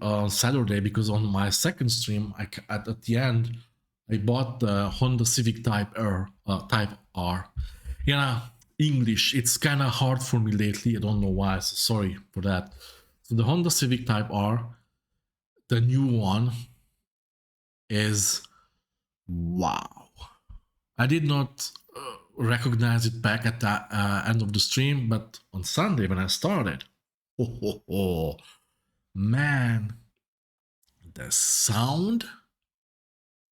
on Saturday because on my second stream, at the end, I bought the Honda Civic Type R. Yeah, English. It's kind of hard for me lately. I don't know why. So sorry for that. So the Honda Civic Type R, the new one, is wow. I did not recognize it back at the end of the stream, but on Sunday when I started, man, the sound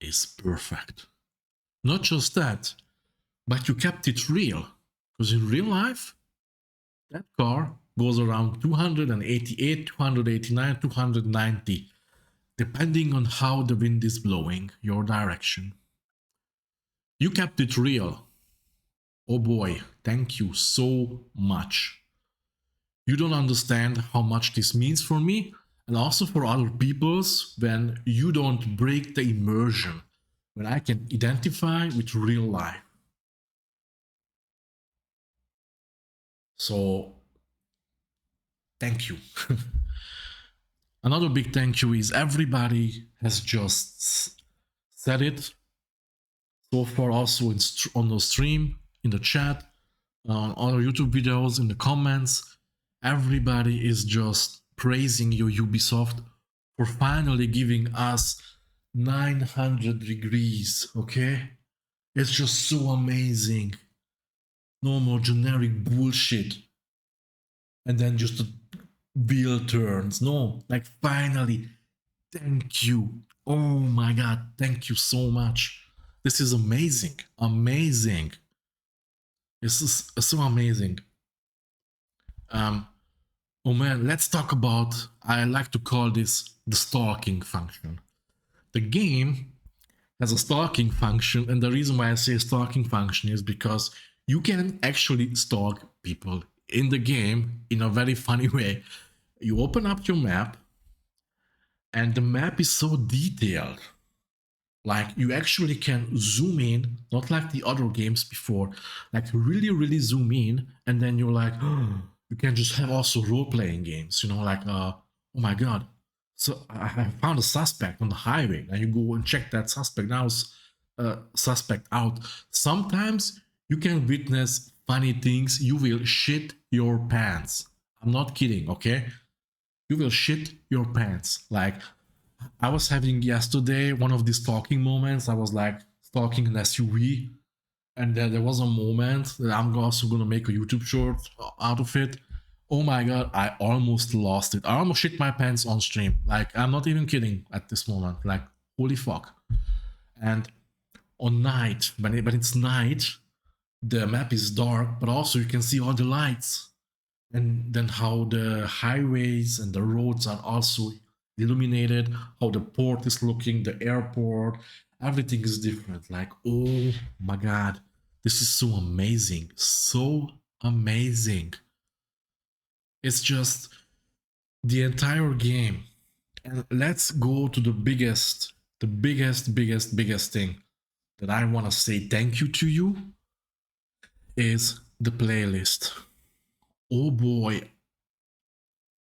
is perfect. Not just that, but you kept it real. Because in real life, that car goes around 288, 289, 290, depending on how the wind is blowing your direction. You kept it real. Oh boy, thank you so much. You don't understand how much this means for me and also for other people's when you don't break the immersion, when I can identify with real life. So, thank you. Another big thank you is everybody has just said it so far, also on the stream, in the chat, on other YouTube videos, in the comments. Everybody is just praising you, Ubisoft, for finally giving us 900 degrees, okay? It's just so amazing. No more generic bullshit. And then just the wheel turns. No, like finally thank you. Oh my god, thank you so much. This is amazing. Amazing. This is so amazing. Um, oh man, let's talk about, I like to call this the stalking function. The game has a stalking function, and the reason why I say stalking function is because you can actually stalk people in the game in a very funny way. You open up your map, and the map is so detailed. Like you actually can zoom in, not like the other games before, like really, really zoom in, and then you're like, oh, you can just have also role playing games, like, oh my god, so I found a suspect on the highway, and you go and check that suspect now, suspect out. Sometimes you can witness funny things. You will shit your pants. I'm not kidding, okay? You will shit your pants. Like I was having yesterday one of these stalking moments. I was like stalking an SUV, and there was a moment that I'm also gonna make a YouTube short out of it. Oh my god, I almost lost it. I almost shit my pants on stream. Like I'm not even kidding at this moment. Like holy fuck. And on night, when it's night, the map is dark, but also you can see all the lights, and then how the highways and the roads are also illuminated, how the port is looking, the airport, everything is different. Like, oh my god, this is so amazing, so amazing. It's just the entire game. And let's go to the biggest thing that I want to say thank you to you is the playlist. Oh boy,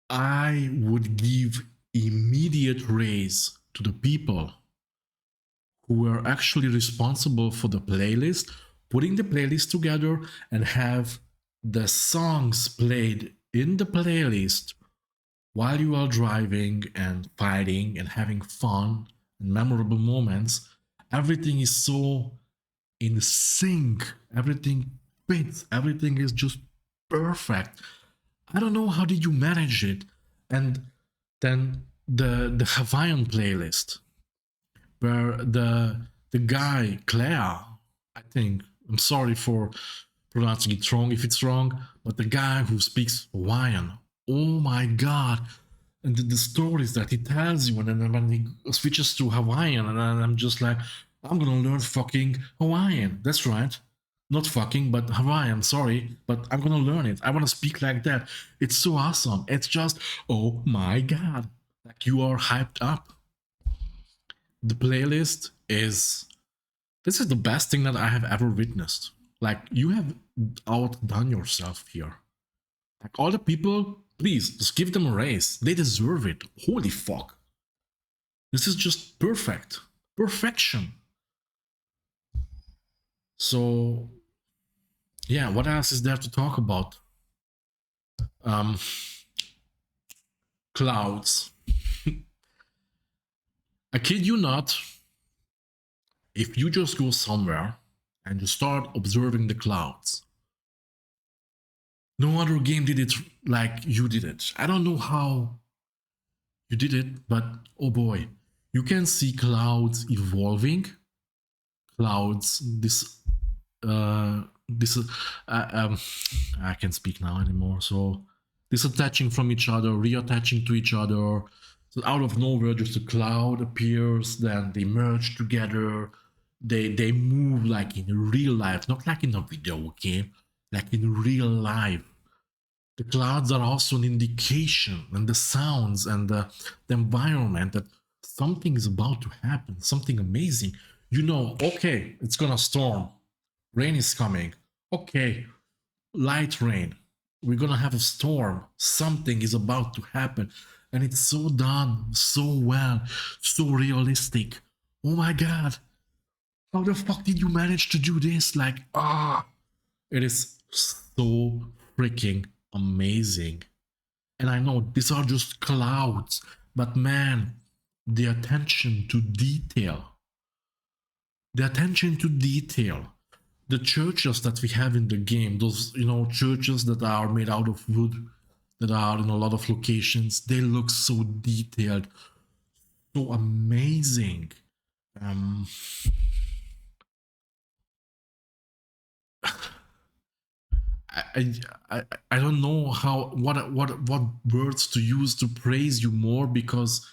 I would give immediate raise to the people who were actually responsible for the playlist, putting the playlist together and have the songs played in the playlist while you are driving and fighting and having fun and memorable moments. Everything is so in sync, everything fits, everything is just perfect. I don't know how did you manage it. And then the Hawaiian playlist, where the guy Claire, I think, I'm sorry for pronouncing it wrong if it's wrong, but the guy who speaks Hawaiian, oh my god. And the stories that he tells you, and then when he switches to Hawaiian, and then I'm just like, I'm gonna learn fucking Hawaiian. That's right. Not fucking, but Hawaiian, sorry, but I'm gonna learn it. I wanna speak like that. It's so awesome. It's just, oh my god. Like you are hyped up. The playlist is, this is the best thing that I have ever witnessed. Like you have outdone yourself here. Like all the people, please just give them a raise. They deserve it. Holy fuck. This is just perfect. Perfection. So, yeah, what else is there to talk about? Um, Clouds. I kid you not, if you just go somewhere and you start observing the clouds, no other game did it like you did it. I don't know how you did it, but oh boy, you can see clouds evolving. Clouds, this I can't speak now anymore. So disattaching from each other, reattaching to each other. So out of nowhere, just a cloud appears. Then they merge together. They move like in real life, not like in a video game, like in real life. The clouds are also an indication, and the sounds and the environment that something is about to happen, something amazing. Okay, it's gonna storm. Rain is coming. Okay, light rain. We're gonna have a storm. Something is about to happen. And it's so done, so well, so realistic. Oh my god. How the fuck did you manage to do this? Like, it is so freaking amazing. And I know these are just clouds, but man, the attention to detail, the attention to detail, the churches that we have in the game, those churches that are made out of wood, that are in a lot of locations, they look so detailed, so amazing. Um, I, I don't know how what words to use to praise you more, because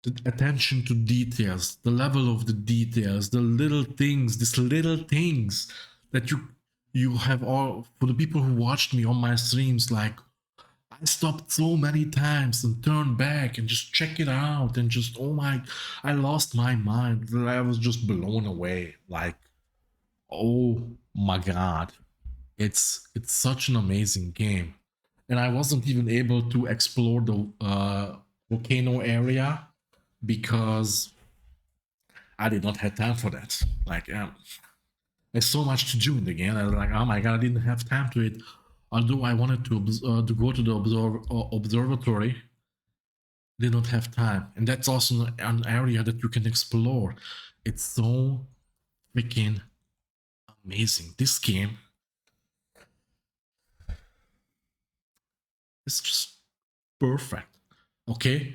the attention to details, the level of the details, the little things, these little things that you have all, for the people who watched me on my streams, like I stopped so many times and turned back and just check it out and just, oh my, I lost my mind. I was just blown away. Like, oh my god, it's such an amazing game. And I wasn't even able to explore the volcano area because I did not have time for that. Like, there's so much to do in the game. I was like, oh my god, I didn't have time to it. Although I wanted to go to the observatory, did not have time, and that's also an area that you can explore. It's so freaking amazing. This game is just perfect. Okay,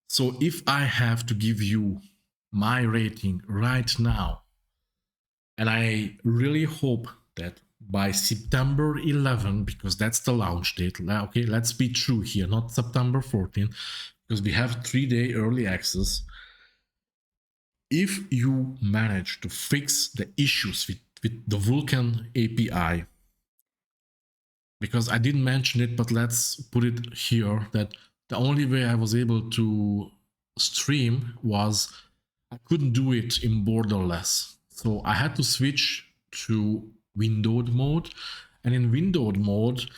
so if I have to give you my rating right now, and I really hope that by September 11, because that's the launch date. Okay, let's be true here, not September 14, because we have 3-day early access. If you manage to fix the issues with the Vulkan API, because I didn't mention it, but let's put it here, that the only way I was able to stream was I couldn't do it in borderless. So I had to switch to windowed mode. And in windowed mode,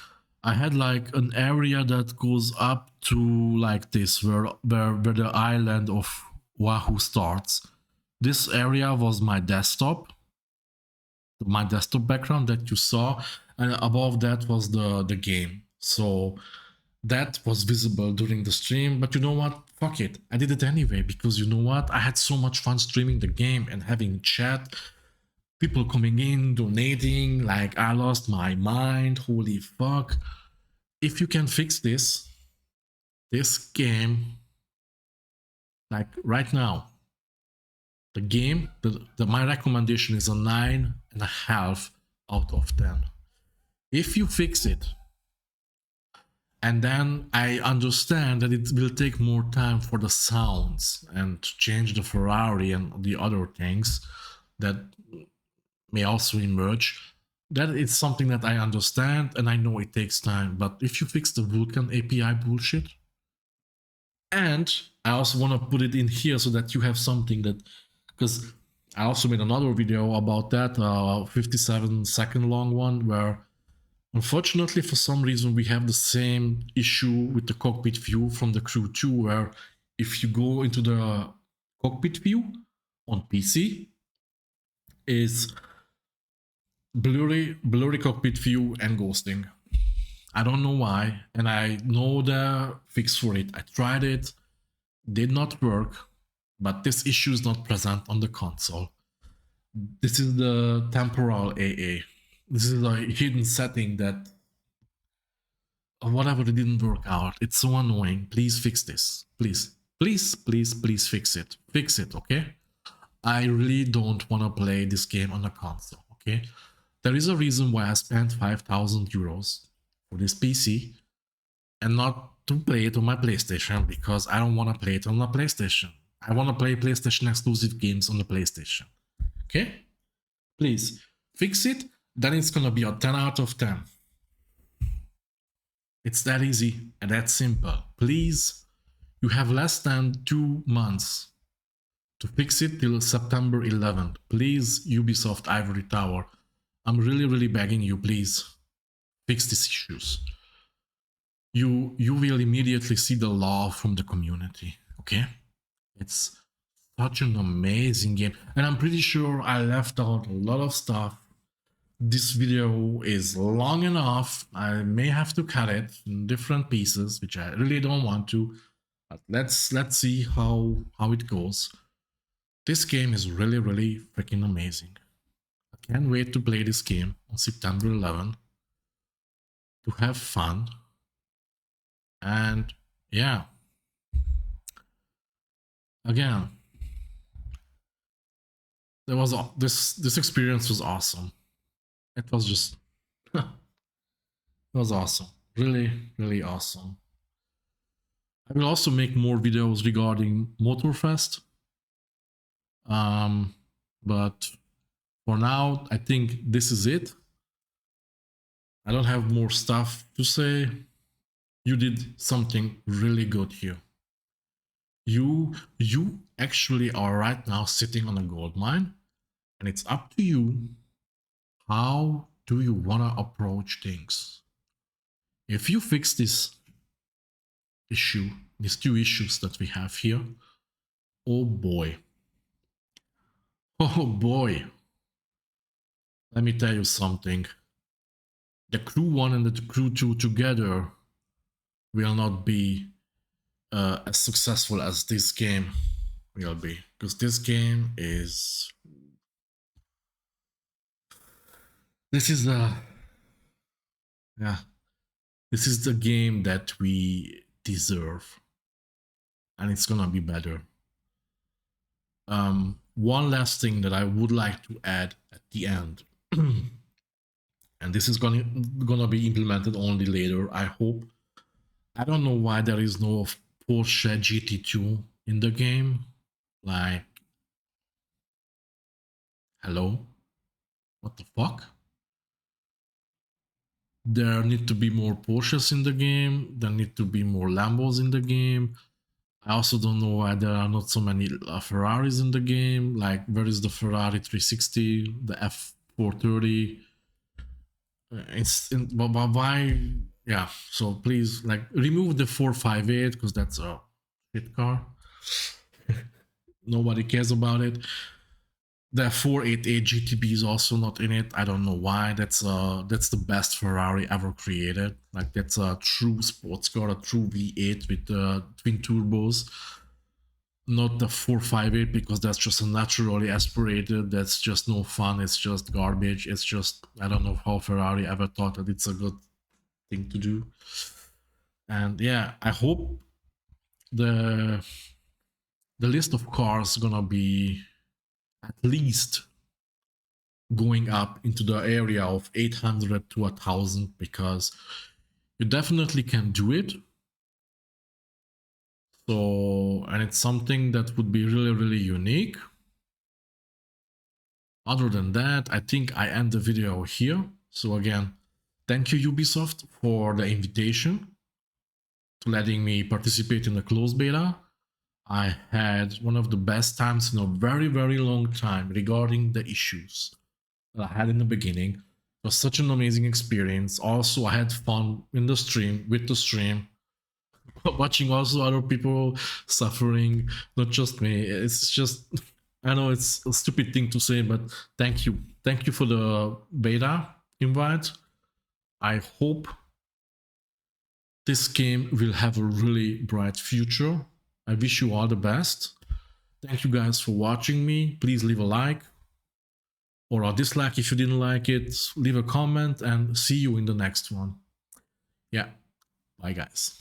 I had like an area that goes up to like this, where the island of Oʻahu starts. This area was my desktop background that you saw, and above that was the game. So that was visible during the stream. But you know what? Fuck it. I did it anyway, because you know what? I had so much fun streaming the game and having chat, people coming in, donating. Like, I lost my mind. Holy fuck. If you can fix this game, like right now, the game, my recommendation is a 9.5 out of 10. If you fix it, and then I understand that it will take more time for the sounds and to change the Ferrari and the other things that may also emerge. That is something that I understand, and I know it takes time. But if you fix the Vulkan API bullshit, and I also want to put it in here so that you have something that, because I also made another video about that, 57-second long one, where unfortunately for some reason we have the same issue with the cockpit view from the Crew 2, where if you go into the cockpit view on PC, is blurry cockpit view and ghosting. I don't know why, and I know the fix for it. I tried it, did not work, but this issue is not present on the console. This is the temporal AA. This is a hidden setting that whatever, it didn't work out. It's so annoying. Please fix this. Please, please, please, please fix it. Fix it, okay? I really don't want to play this game on a console, okay? There is a reason why I spent 5,000 euros for this PC and not to play it on my PlayStation, because I don't want to play it on my PlayStation. I want to play PlayStation exclusive games on the PlayStation. Okay? Please fix it, then it's gonna be a 10 out of 10. It's that easy and that simple. Please, you have less than 2 months to fix it till September 11th. Please, Ubisoft Ivory Tower, I'm really, really begging you, please fix these issues. You will immediately see the love from the community, okay? It's such an amazing game, and I'm pretty sure I left out a lot of stuff. This video is long enough. I may have to cut it in different pieces, which I really don't want to, but let's see how it goes. This game is really, really freaking amazing. I can't wait to play this game on September 11th, to have fun. And yeah, again, there was this experience was awesome. It was just it was awesome. Really, really awesome. I will also make more videos regarding Motorfest. But for now, I think this is it. I don't have more stuff to say. You did something really good here. You actually are right now sitting on a gold mine, and it's up to you. How do you want to approach things? If you fix this issue, these two issues that we have here, oh boy. Oh boy. Let me tell you something. The Crew 1 and the Crew 2 together will not be as successful as this game will be. Because this game is... This is the... Yeah. This is the game that we deserve. And it's gonna be better. One last thing that I would like to add at the end. And this is gonna be implemented only later, I hope. I don't know why there is no Porsche GT2 in the game. Like, hello? What the fuck? There need to be more Porsches in the game. There need to be more Lambos in the game. I also don't know why there are not so many Ferraris in the game. Like, where is the Ferrari 360, the F430? Why? Yeah, so please, like, remove the 458 because that's a shit car. Nobody cares about it. The 488 GTB is also not in it. I don't know why. That's the best Ferrari ever created. Like, that's a true sports car, a true V8 with twin turbos. Not the 458 because that's just a naturally aspirated. That's just no fun. It's just garbage. It's just, I don't know how Ferrari ever thought that it's a good thing to do. And yeah, I hope the list of cars gonna be at least going up into the area of 800 to 1000 because you definitely can do it. So, and it's something that would be really, really unique. Other than that, I think I end the video here. So again, thank you Ubisoft for the invitation to letting me participate in the closed beta. I had one of the best times in a very, very long time regarding the issues that I had in the beginning. It was such an amazing experience. Also, I had fun in the stream, with the stream, watching also other people suffering, not just me. It's just, I know it's a stupid thing to say, but thank you. Thank you for the beta invite. I hope this game will have a really bright future. I wish you all the best. Thank you guys for watching me. Please leave a like or a dislike if you didn't like it. Leave a comment and see you in the next one. Yeah, bye guys.